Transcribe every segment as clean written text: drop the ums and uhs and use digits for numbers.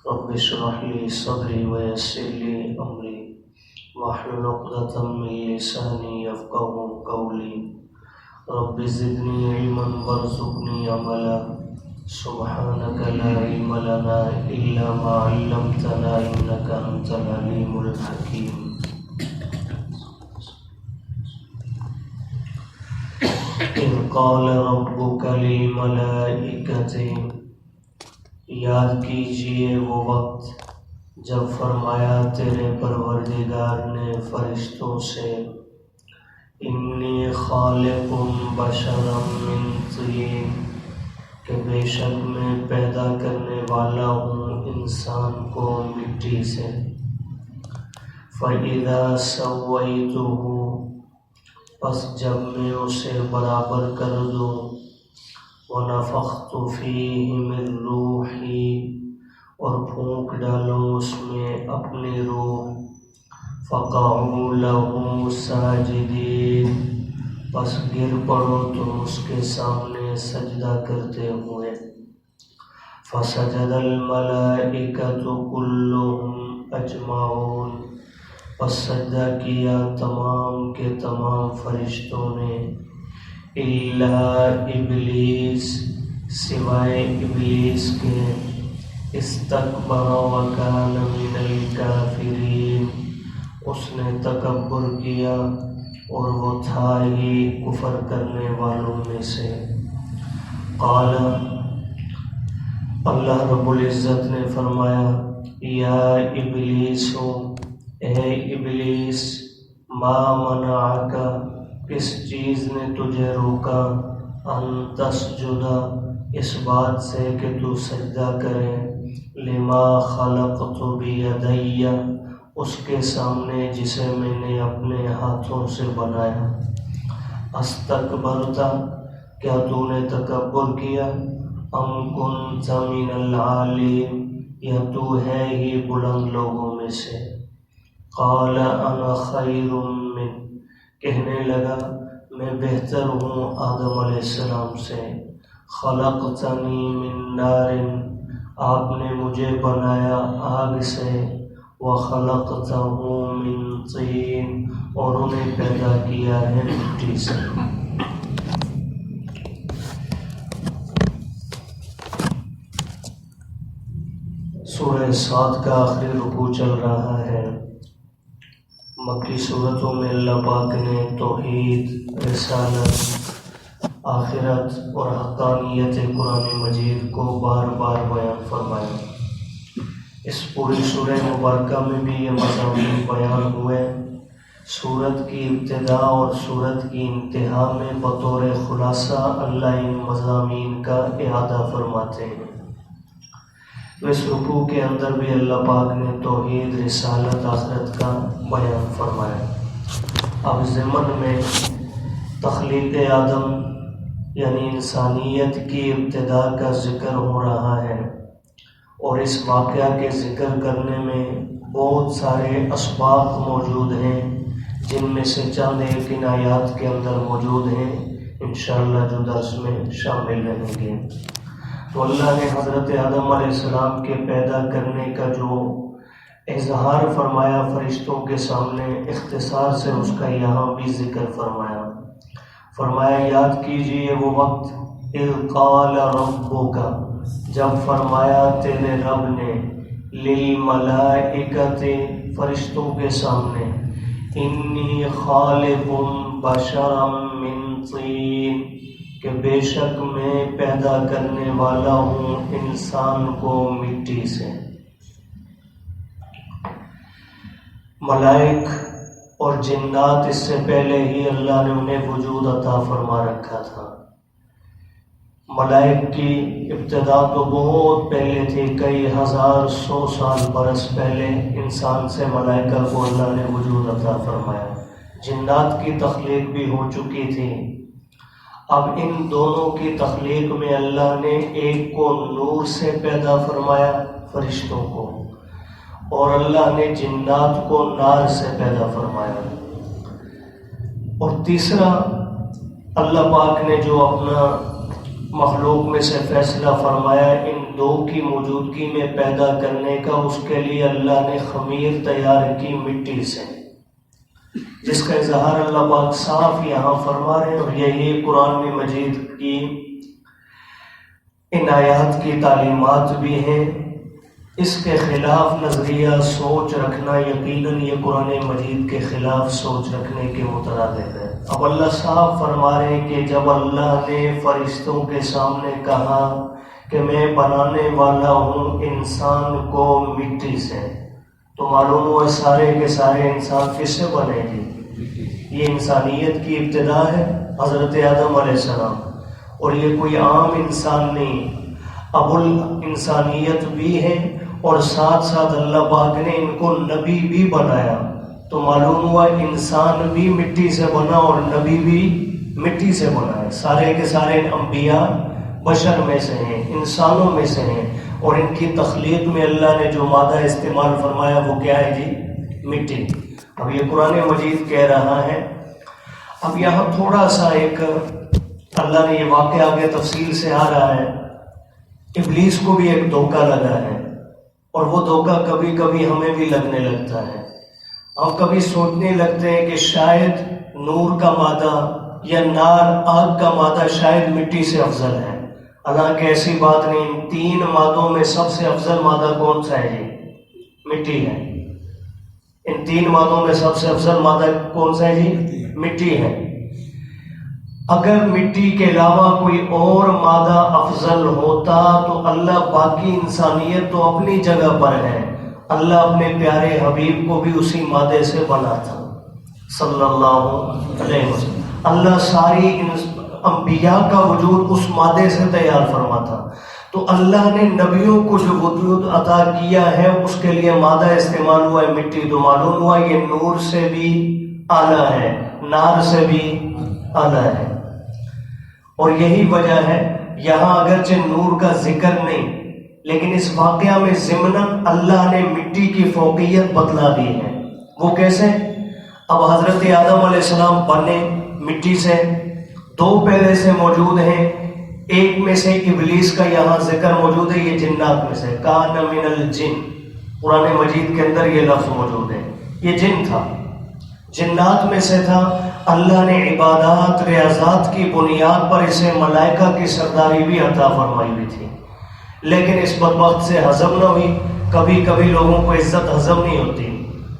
رب اشرح لي صدري ويسر لي أمري واحلل عقدة من لساني يفقهوا قولي رب زدني علما وارزقني عملا سبحانك لا علم لنا إلا ما علمتنا إنك أنت العليم الحكيم. إذ قال ربك للملائكة، یاد کیجئے وہ وقت جب فرمایا تیرے پروردگار نے فرشتوں سے، انی خالق بشرا من طین، کہ بے شک میں پیدا کرنے والا ہوں انسان کو مٹی سے، فَإِذَا سَوَّيْتُهُ، پس جب میں اسے برابر کر دوں، وَنَفَخْتُ فِيهِ مِن رُوحِي، اور پھونک ڈالوں اس میں اپنی روح، فَقَعُوا لَهُ سَاجِدِينَ، پس گر پڑو تم اس کے سامنے سجدہ کرتے ہوئے، فَسَجَدَ الْمَلَائِكَةُ كُلُّهُمْ أَجْمَعُونَ، پس سجدہ کیا تمام کے تمام فرشتوں نے، الا ابلیس، سوائے ابلیس کے، استکبر وکان من الکافرین، اس نے تکبر کیا اور وہ تھا ہی کفر کرنے والوں میں سے. قال، اللہ رب العزت نے فرمایا، یا ابلیس، اے ابلیس، ما منعک، کس چیز نے تجھے روکا، ان تسجد، اس بات سے کہ تو سجدہ کرے، لما خلقت بیدی، اس کے سامنے جسے میں نے اپنے ہاتھوں سے بنایا، استکبرت، کیا تو نے تکبر کیا، ام کنت من العالین، یا تو ہے ہی بلند لوگوں میں سے. قال انا خیر من، کہنے لگا میں بہتر ہوں آدم علیہ السلام سے، خلقتنی من نار، آپ نے مجھے بنایا آگ سے، وخلقتہ من طین، اور انہیں پیدا کیا ہے مٹی سے. سورہ صاد کا آخری رکوع چل رہا ہے. مکی صورتوں میں اللہ پاک نے توحید، رسالت، آخرت اور حقانیت قرآن مجید کو بار بار بیان فرمایا. اس پوری سورہ مبارکہ میں بھی یہ مضامین بیان ہوئے. سورت کی ابتدا اور سورت کی انتہا میں بطور خلاصہ اللہ ان مضامین کا اعادہ فرماتے ہیں. تو اس رکوع کے اندر بھی اللہ پاک نے توحید، رسالت، آخرت کا بیان فرمایا. اب ضمن میں تخلیق آدم یعنی انسانیت کی ابتدا کا ذکر ہو رہا ہے، اور اس واقعہ کے ذکر کرنے میں بہت سارے اسباق موجود ہیں، جن میں سے چند ایک ان آیات کے اندر موجود ہیں، انشاءاللہ جو درس میں شامل رہیں گے. تو اللہ نے حضرت آدم علیہ السلام کے پیدا کرنے کا جو اظہار فرمایا فرشتوں کے سامنے، اختصار سے اس کا یہاں بھی ذکر فرمایا. فرمایا یاد کیجئے وہ وقت، اذ قال ربک، جب فرمایا تیرے رب نے، للملائکۃ، فرشتوں کے سامنے، انی خالق بشرا من طین، کہ بے شک میں پیدا کرنے والا ہوں انسان کو مٹی سے. ملائک اور جنات اس سے پہلے ہی اللہ نے انہیں وجود عطا فرما رکھا تھا. ملائک کی ابتدا تو بہت پہلے تھی، کئی ہزار، 100 سال برس پہلے انسان سے ملائکہ کو اللہ نے وجود عطا فرمایا. جنات کی تخلیق بھی ہو چکی تھی. اب ان دونوں کی تخلیق میں اللہ نے ایک کو نور سے پیدا فرمایا، فرشتوں کو، اور اللہ نے جنات کو نار سے پیدا فرمایا. اور تیسرا اللہ پاک نے جو اپنا مخلوق میں سے فیصلہ فرمایا، ان دو کی موجودگی میں پیدا کرنے کا، اس کے لیے اللہ نے خمیر تیار کی مٹی سے، جس کا اظہار اللہ پاک صاف یہاں فرما رہے ہیں، اور یہی قرآن مجید کی ان آیات کی تعلیمات بھی ہیں۔ اس کے خلاف نظریہ سوچ رکھنا یقیناً یہ قرآن مجید کے خلاف سوچ رکھنے کے مترادف ہے۔ اب اللہ صاحب فرما رہے ہیں کہ جب اللہ نے فرشتوں کے سامنے کہا کہ میں بنانے والا ہوں انسان کو مٹی سے، تو معلوم ہوا سارے کے سارے انسان کس سے بنے گی؟ یہ انسانیت کی ابتدا ہے، حضرت آدم علیہ السلام، اور یہ کوئی عام انسان نہیں، ابو الانسانیت بھی ہے، اور ساتھ ساتھ اللہ پاک نے ان کو نبی بھی بنایا۔ تو معلوم ہوا انسان بھی مٹی سے بنا اور نبی بھی مٹی سے بنا ہے۔ سارے کے سارے انبیاء بشر میں سے ہیں، انسانوں میں سے ہیں، اور ان کی تخلیق میں اللہ نے جو مادہ استعمال فرمایا وہ کیا ہے جی؟ مٹی۔ اب یہ قرآن مجید کہہ رہا ہے۔ اب یہاں تھوڑا سا ایک اللہ نے یہ واقعہ آگے تفصیل سے آ رہا ہے، ابلیس کو بھی ایک دھوکہ لگا ہے، اور وہ دھوکہ کبھی کبھی ہمیں بھی لگنے لگتا ہے۔ ہم کبھی سوچنے لگتے ہیں کہ شاید نور کا مادہ یا نار آگ کا مادہ شاید مٹی سے افضل ہے، حالانکہ ایسی بات نہیں۔ ان تین مادوں میں سب سے افضل مادہ کون سا ہے جی؟ مٹی ہے۔ ان تین مادوں میں سب سے افضل مادہ کون سا ہے جی؟ مٹی ہے۔ اگر مٹی کے علاوہ کوئی اور مادہ افضل ہوتا تو اللہ باقی انسانیت تو اپنی جگہ پر ہے، اللہ اپنے پیارے حبیب کو بھی اسی مادے سے بناتا صلی اللہ علیہ وسلم۔ اللہ ساری انبیاء کا وجود اس مادے سے تیار فرماتا، تو اللہ نے نبیوں کو جو وجود عطا کیا ہے اس کے لیے مادہ استعمال ہوا ہے مٹی، تو معلوم ہوا یہ نور سے بھی اعلیٰ ہے، نار سے بھی اعلیٰ ہے۔ اور یہی وجہ ہے یہاں اگرچہ نور کا ذکر نہیں، لیکن اس واقعہ میں ضمناً اللہ نے مٹی کی فوقیت بتلا دی ہے۔ وہ کیسے؟ اب حضرت آدم علیہ السلام بنے مٹی سے، دو پہلے سے موجود ہیں، ایک میں سے ابلیس کا یہاں ذکر موجود ہے، یہ جنات میں سے، کان من الجن، قرآن مجید کے اندر یہ لفظ موجود ہے، یہ جن تھا، جنات میں سے تھا۔ اللہ نے عبادات ریاضات کی بنیاد پر اسے ملائکہ کی سرداری بھی عطا فرمائی ہوئی تھی، لیکن اس بدبخت سے ہضم نہ ہوئی۔ کبھی کبھی لوگوں کو عزت ہضم نہیں ہوتی،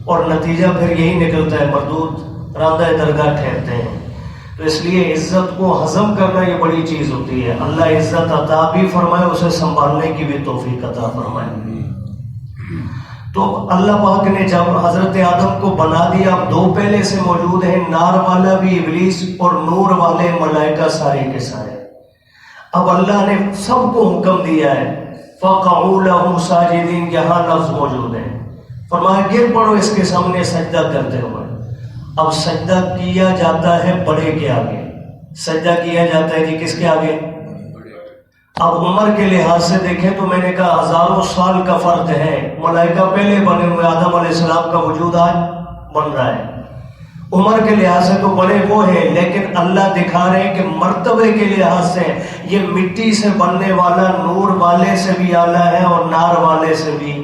اور نتیجہ پھر یہی نکلتا ہے، مردود راندہ درگاہ ٹھہرتے ہیں۔ تو اس لیے عزت کو ہضم کرنا یہ بڑی چیز ہوتی ہے۔ اللہ عزت عطا بھی فرمائے، اسے سنبھالنے کی بھی توفیق عطا فرمائے۔ تو اللہ پاک نے جب حضرت آدم کو بنا دیا، اب دو پہلے سے موجود ہیں، نار والا بھی ابلیس اور نور والے ملائکہ سارے کے سارے۔ اب اللہ نے سب کو حکم دیا ہے، فَقَعُوا لَهُ سَاجِدِينَ، یہاں لفظ موجود ہے، فرمایا گر پڑو اس کے سامنے سجدہ کرتے ہوئے۔ اب سجدہ کیا جاتا ہے بڑے کے آگے، سجدہ کیا جاتا ہے جی کس کے آگے؟ اب عمر کے لحاظ سے دیکھیں تو میں نے کہا ہزاروں سال کا فرق ہے، ملائکہ پہلے بنے ہوئے، آدم علیہ السلام کا وجود آج بن رہا ہے۔ عمر کے لحاظ سے تو بڑے وہ ہیں، لیکن اللہ دکھا رہے ہیں کہ مرتبے کے لحاظ سے یہ مٹی سے بننے والا نور والے سے بھی اعلیٰ ہے اور نار والے سے بھی۔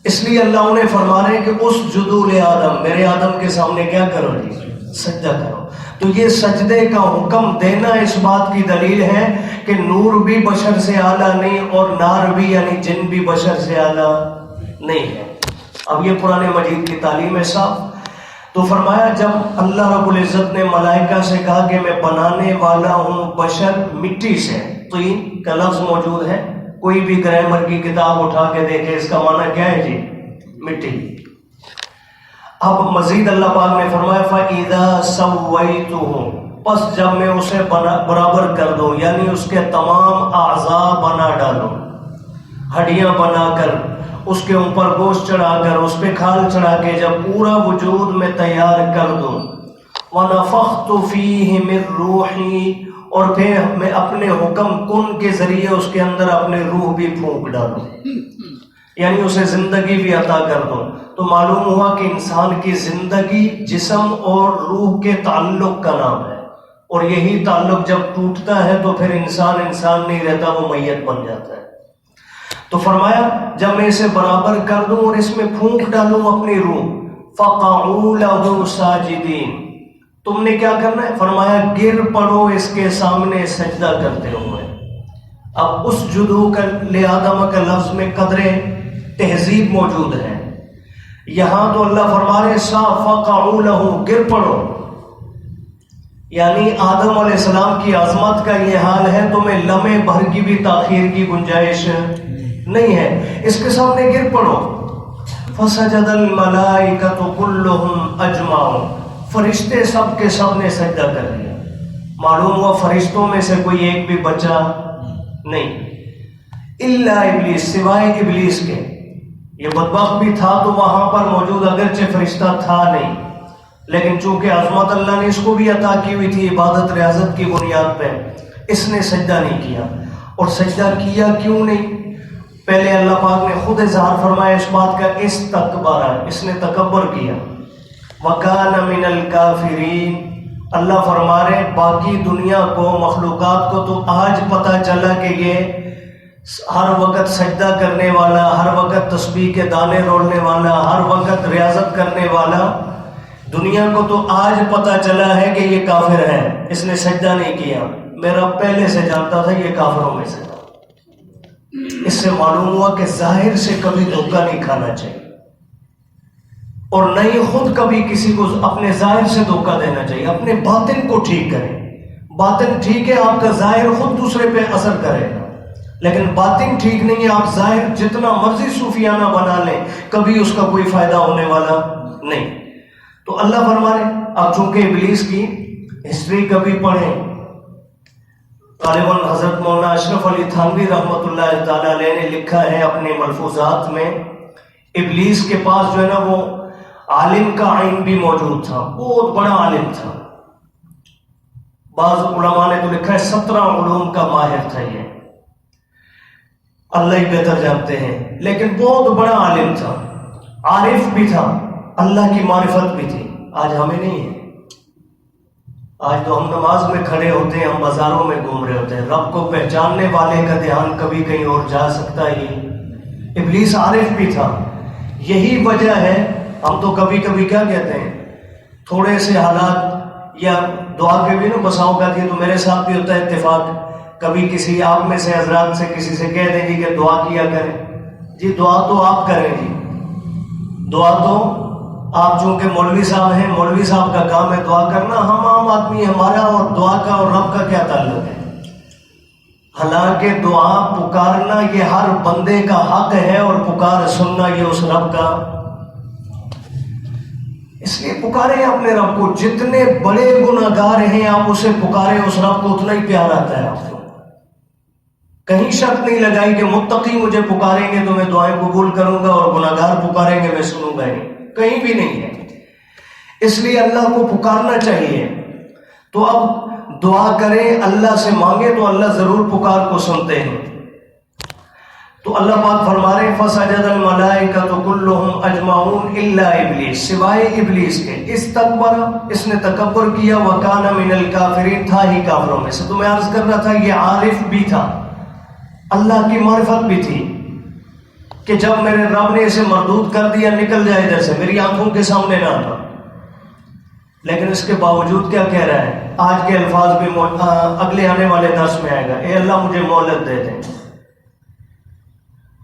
اس لیے اللہ انہیں فرما رہے ہیں کہ اس جدول آدم، میرے آدم کے سامنے کیا کرو جی؟ سجدہ کرو۔ تو یہ سجدے کا حکم دینا اس بات کی دلیل ہے کہ نور بھی بشر سے اعلیٰ نہیں، اور نار بھی یعنی جن بھی بشر سے اعلیٰ نہیں ہے۔ اب یہ قرآن مجید کی تعلیم ہے صاف۔ تو فرمایا جب اللہ رب العزت نے ملائکہ سے کہا کہ میں بنانے والا ہوں بشر مٹی سے، تو ان کا لفظ موجود ہے، کوئی بھی گرامر کی کتاب اٹھا کے دیکھے اس کا معنی کیا ہے جی؟ مٹی۔ اب مزید اللہ پاک نے فرمایا فَإِذَا سَوَّيْتُهُ، پس جب میں اسے برابر کر دوں، یعنی اس کے تمام اعضاء بنا ڈالوں، ہڈیاں بنا کر، اس کے اوپر گوشت چڑھا کر، اس پہ کھال چڑھا کے جب پورا وجود میں تیار کر دوں، وَنَفَخْتُ فِيهِ مِن رُوحِي، اور پھر میں اپنے حکم کن کے ذریعے اس کے اندر اپنے روح بھی پھونک ڈالوں، یعنی اسے زندگی بھی عطا کر دوں۔ تو معلوم ہوا کہ انسان کی زندگی جسم اور روح کے تعلق کا نام ہے، اور یہی تعلق جب ٹوٹتا ہے تو پھر انسان نہیں رہتا، وہ میت بن جاتا ہے۔ تو فرمایا جب میں اسے برابر کر دوں اور اس میں پھونک ڈالوں اپنی روح، فَقَعُوا لَهُ سَاجِدِينَ، تم نے کیا کرنا ہے؟ فرمایا گر پڑو اس کے سامنے سجدہ کرتے ہوئے۔ اب اس جدو کا لآدم کا لفظ میں قدر تہذیب موجود ہے۔ یہاں تو اللہ فرما رہے فَقَعُوا لَهُ، گر پڑو، یعنی آدم علیہ السلام کی عظمت کا یہ حال ہے، تمہیں لمحے بھر کی بھی تاخیر کی گنجائش نہیں ہے، اس کے سامنے گر پڑو۔ فَسَجَدَ الْمَلَائِكَةُ كُلُّهُمْ أَجْمَعُونَ، فرشتے سب کے سب نے سجدہ کر دیا۔ معلوم ہوا فرشتوں میں سے کوئی ایک بھی بچا نہیں، الا ابلیس، سوائے ابلیس کے۔ یہ بدبخت بھی تھا تو وہاں پر موجود، اگرچہ فرشتہ تھا نہیں، لیکن چونکہ عظمت اللہ نے اس کو بھی عطا کی ہوئی تھی عبادت ریاضت کی بنیاد پہ، اس نے سجدہ نہیں کیا۔ اور سجدہ کیا کیوں نہیں؟ پہلے اللہ پاک نے خود اظہار فرمایا اس بات کا، استکبر، اس نے تکبر کیا، وَكَانَ مِنَ الْكَافِرِينَ۔ اللہ فرما رہے باقی دنیا کو، مخلوقات کو تو آج پتہ چلا کہ یہ ہر وقت سجدہ کرنے والا، ہر وقت تسبیح کے دانے رولنے والا، ہر وقت ریاضت کرنے والا، دنیا کو تو آج پتہ چلا ہے کہ یہ کافر ہے، اس نے سجدہ نہیں کیا۔ میرا پہلے سے جانتا تھا یہ کافروں میں سے تھا۔ اس سے معلوم ہوا کہ ظاہر سے کبھی دھوکہ نہیں کھانا چاہیے، اور نہ ہی خود کبھی کسی کو اپنے ظاہر سے دھوکہ دینا چاہیے۔ اپنے باطن کو ٹھیک کریں، باطن ٹھیک ہے آپ کا ظاہر خود دوسرے پہ اثر کرے گا، لیکن باطن ٹھیک نہیں ہے، آپ ظاہر جتنا مرضی صوفیانہ بنا لیں، کبھی اس کا کوئی فائدہ ہونے والا نہیں۔ تو اللہ فرما رہے، اب چونکہ ابلیس کی ہسٹری کبھی پڑھیں، غالباً حضرت مولانا اشرف علی تھانوی رحمۃ اللہ تعالی علیہ نے لکھا ہے اپنے ملفوظات میں، ابلیس کے پاس جو ہے نا وہ عالم کا عین بھی موجود تھا، بہت بڑا عالم تھا۔ بعض علماء نے تو لکھا ہے 17 علوم کا ماہر تھا، یہ اللہ ہی بہتر جانتے ہیں، لیکن بہت بڑا عالم تھا، عارف بھی تھا، اللہ کی معرفت بھی تھی۔ آج ہمیں نہیں ہے، آج تو ہم نماز میں کھڑے ہوتے ہیں، ہم بازاروں میں گھوم رہے ہوتے ہیں، رب کو پہچاننے والے کا دھیان کبھی کہیں اور جا سکتا ہی۔ ابلیس عارف بھی تھا، یہی وجہ ہے ہم تو کبھی کبھی کیا کہتے ہیں، تھوڑے سے حالات یا دعا کے بھی نا بسا اوقات، یہ تو میرے ساتھ بھی ہوتا ہے اتفاق، کبھی کسی آپ میں سے حضرات سے کسی سے کہہ دیں جی کہ دعا کیا کریں، جی دعا تو آپ کریں، جی دعا تو آپ چونکہ مولوی صاحب ہیں، مولوی صاحب کا کام ہے دعا کرنا، ہم عام آدمی، ہمارا اور دعا کا اور رب کا کیا تعلق ہے؟ حالانکہ دعا پکارنا یہ ہر بندے کا حق ہے، اور پکار سننا یہ اس رب کا، اس لیے پکاریں اپنے رب کو، جتنے بڑے گناہگار ہیں آپ اسے پکاریں، اس رب کو اتنا ہی پیار آتا ہے آپ کو۔ کہیں شرط نہیں لگائی کہ متقی مجھے پکاریں گے تو میں دعائیں قبول کروں گا، اور گناہگار پکاریں گے میں سنوں گا نہیں، کہیں بھی نہیں ہے۔ اس لیے اللہ کو پکارنا چاہیے۔ تو اب دعا کریں، اللہ سے مانگے تو اللہ ضرور پکار کو سنتے ہیں۔ تو اللہ پاک فرما رہے ہیں فَسَجَدَ الْمَلَائِكَةُ كُلُّهُمْ أَجْمَعُونَ إِلَّا إِبْلِيسَ، سوائے ابلیس کے، استکبر، اس نے تکبر کیا، وَكَانَ مِنَ الْكَافِرِينَ، تھا ہی کافروں میں سے۔ تو میں عرض کر رہا تھا یہ عارف بھی تھا، اللہ کی معرفت بھی تھی کہ جب میرے رب نے اسے مردود کر دیا، نکل جائے ادھر سے، میری آنکھوں کے سامنے نہ آتا، لیکن اس کے باوجود کیا کہہ رہا ہے؟ آج کے الفاظ بھی اگلے آنے والے درس میں آئے گا، اے اللہ مجھے مہلت دے دیں۔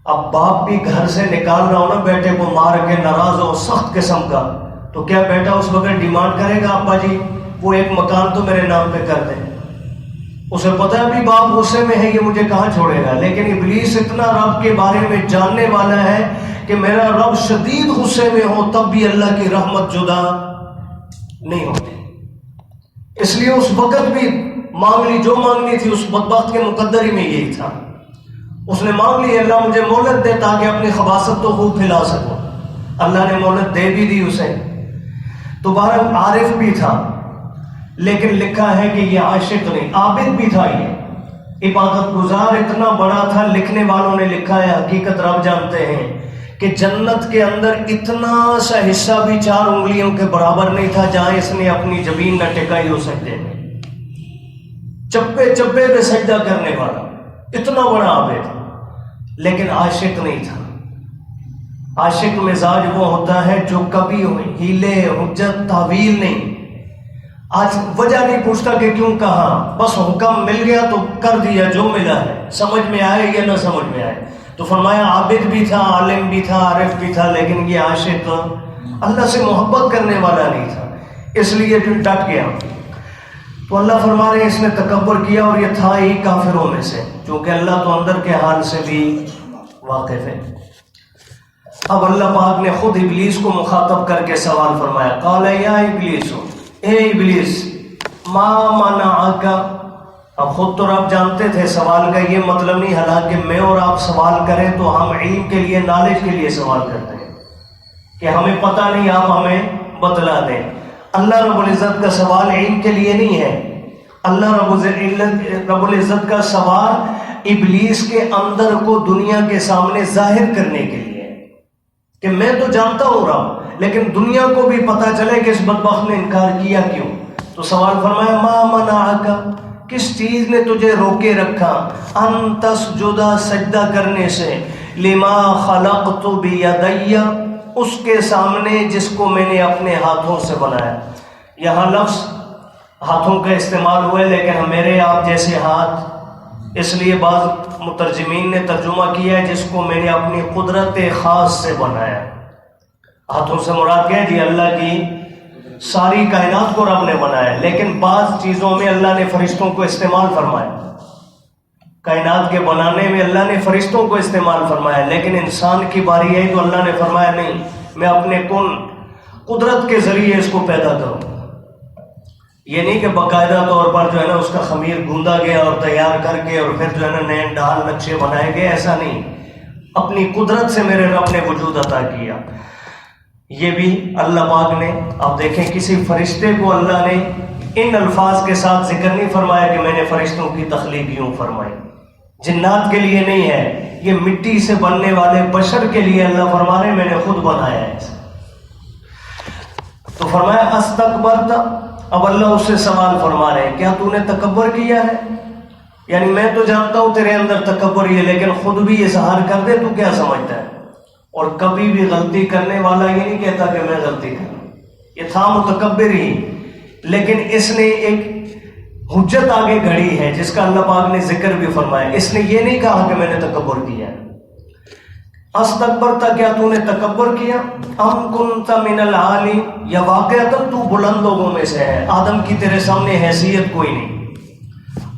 اب باپ بھی گھر سے نکال رہا ہو نا بیٹے کو مار کے، ناراض ہو سخت قسم کا، تو کیا بیٹا اس وقت ڈیمانڈ کرے گا ابا جی وہ ایک مکان تو میرے نام پہ کر دیں؟ اسے پتہ ہے بھی باپ غصے میں ہے، یہ مجھے کہاں چھوڑے گا، لیکن ابلیس اتنا رب کے بارے میں جاننے والا ہے کہ میرا رب شدید غصے میں ہو تب بھی اللہ کی رحمت جدا نہیں ہوتی، اس لیے اس وقت بھی مانگ لی جو مانگنی تھی، اس بدبخت کے مقدر ہی میں یہی تھا، اس نے مانگ لی اللہ مجھے مہلت دے تاکہ اپنی خباثت تو خوب پھیلا سکوں، اللہ نے مہلت دے بھی دی اسے۔ تو بہرحال عارف بھی تھا، لیکن لکھا ہے کہ یہ عاشق نہیں، عابد بھی تھا، یہ عبادت گزار اتنا بڑا تھا، لکھنے والوں نے لکھا ہے، حقیقت رب جانتے ہیں کہ جنت کے اندر اتنا سا حصہ بھی 4 انگلیوں کے برابر نہیں تھا جہاں اس نے اپنی زمین نہ ٹکائی ہو سکتے ہیں، چپے چپے پہ سجدہ کرنے والا اتنا بڑا عابد، لیکن عاشق نہیں تھا. عاشق مزاج وہ ہوتا ہے جو کبھی ہیلے حجت تعویل نہیں، آج وجہ نہیں پوچھتا کہ کیوں کہا، بس حکم مل گیا تو کر دیا جو ملا ہے، سمجھ میں آئے یا نہ سمجھ میں آئے. تو فرمایا عابد بھی تھا، عالم بھی تھا، عارف بھی تھا، لیکن یہ عاشق اللہ سے محبت کرنے والا نہیں تھا، اس لیے جو ڈٹ گیا. تو اللہ فرما رہے ہیں اس نے تکبر کیا اور یہ تھا ہی کافروں میں سے، چونکہ اللہ تو اندر کے حال سے بھی واقف ہے. اب اللہ پاک نے خود ابلیس کو مخاطب کر کے سوال فرمایا، قال یا ابلیس، اے ابلیس، ما منعک. اب خود تو رب جانتے تھے سوال کا یہ مطلب نہیں، حالانکہ میں اور آپ سوال کریں تو ہم علم کے لیے، نالج کے لیے سوال کرتے ہیں کہ ہمیں پتہ نہیں، آپ ہمیں بتلا دیں. اللہ رب العزت کا سوال علم کے لیے نہیں ہے. اللہ رب العزت کا سوال ابلیس کے اندر کو دنیا کے سامنے ظاہر کرنے کے لیے ہے کہ میں تو جانتا ہوں رب، لیکن دنیا کو بھی پتہ چلے کہ اس بدبخت نے انکار کیا کیوں. تو سوال فرمایا ما منعک، کس چیز نے تجھے روکے رکھا، ان تسجد، سجدہ کرنے سے، لما خلقت بیدی، اس کے سامنے جس کو میں نے اپنے ہاتھوں سے بنایا. یہاں لفظ ہاتھوں کا استعمال ہوئے، لیکن میرے آپ جیسے ہاتھ، اس لیے بعض مترجمین نے ترجمہ کیا ہے جس کو میں نے اپنی قدرت خاص سے بنایا. ہاتھوں سے مراد کیا ہے جی؟ اللہ کی ساری کائنات کو رب نے بنایا، لیکن بعض چیزوں میں اللہ نے فرشتوں کو استعمال فرمایا. کائنات کے بنانے میں اللہ نے فرشتوں کو استعمال فرمایا، لیکن انسان کی باری ہے تو اللہ نے فرمایا نہیں، میں اپنے قدرت کے ذریعے اس کو پیدا کروں. یہ نہیں کہ باقاعدہ طور پر جو ہے نا اس کا خمیر گوندا گیا اور تیار کر کے اور پھر جو ہے نا نئے ڈال نقشے بنائے گئے، ایسا نہیں. اپنی قدرت سے میرے رب نے وجود عطا کیا. یہ بھی اللہ پاک نے، آپ دیکھیں کسی فرشتے کو اللہ نے ان الفاظ کے ساتھ ذکر نہیں فرمایا کہ میں نے فرشتوں کی تخلیق یوں فرمائی. جنات کے لیے نہیں ہے، یہ مٹی سے بننے والے بشر کے لیے اللہ فرما رہے میں نے خود بنایا ہے. تو فرمایا استکبرت. اب اللہ اس سے سوال فرما رہے ہیں کیا تو نے تکبر کیا ہے؟ یعنی میں تو جانتا ہوں تیرے اندر تکبر ہی ہے، لیکن خود بھی اظہار کر دے تو کیا سمجھتا ہے؟ اور کبھی بھی غلطی کرنے والا یہ نہیں کہتا کہ میں غلطی کروں، یہ تھا متکبر ہی، لیکن اس نے ایک حجت آگے گھڑی ہے جس کا اللہ پاک نے ذکر بھی فرمایا. اس نے یہ نہیں کہا کہ میں نے تکبر کیا ہے. استکبرت، کیا تو نے تکبر کیا؟ ام کنت من العالی، یا واقعتاً تو بلند لوگوں میں سے ہے، آدم کی تیرے سامنے حیثیت کوئی نہیں.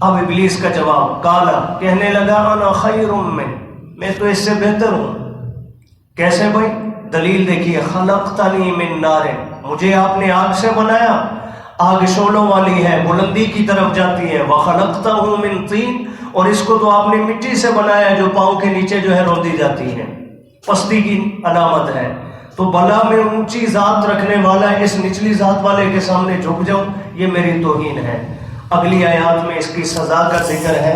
اب ابلیس کا جواب، کالا، کہنے لگا، انا خیر من، میں تو اس سے بہتر ہوں. کیسے بھائی؟ دلیل دیکھیے، خلقتنی من نار، مجھے آپ نے آگ سے بنایا، آگ شعلوں والی ہے، بلندی کی طرف جاتی ہے. وخلقتہ من طین، اور اس کو تو آپ نے مٹی سے بنایا جو پاؤں کے نیچے جو ہے روندی جاتی ہے، پستی کی علامت ہے. تو بھلا میں اونچی ذات رکھنے والا اس نچلی ذات والے کے سامنے جھک جاؤں؟ یہ میری توہین ہے. اگلی آیات میں اس کی سزا کا ذکر ہے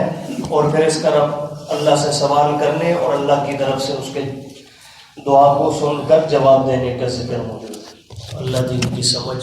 اور پھر اس کا رب اللہ سے سوال کرنے اور اللہ کی طرف سے اس کے دعا کو سن کر جواب دینے کا ذکر موجود ہے. اللہ دین کی سمجھ